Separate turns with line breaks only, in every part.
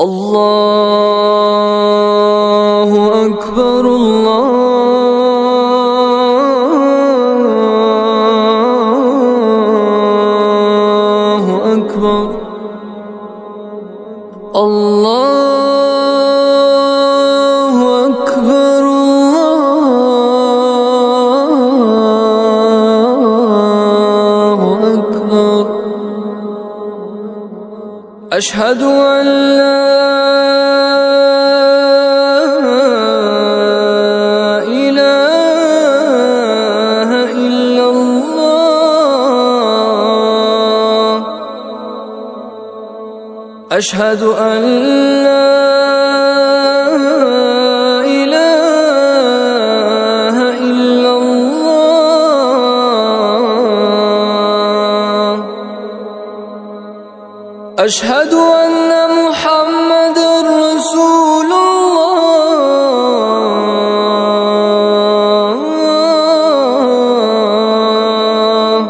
الله أكبر الله أكبر الله أكبر الله أكبر أشهد أن لا إله إلا الله أشهد أن لا إله إلا الله أشهد أن محمدًا رسول الله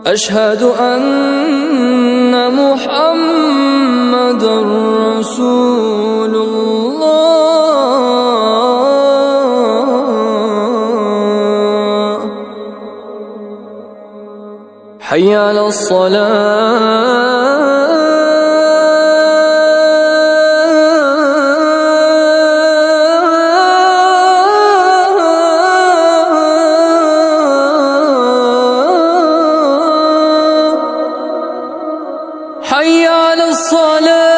أشهد أن محمدًا رسول الله حي على الصلاة حي على الصلاة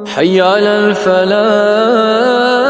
حي على الفلاح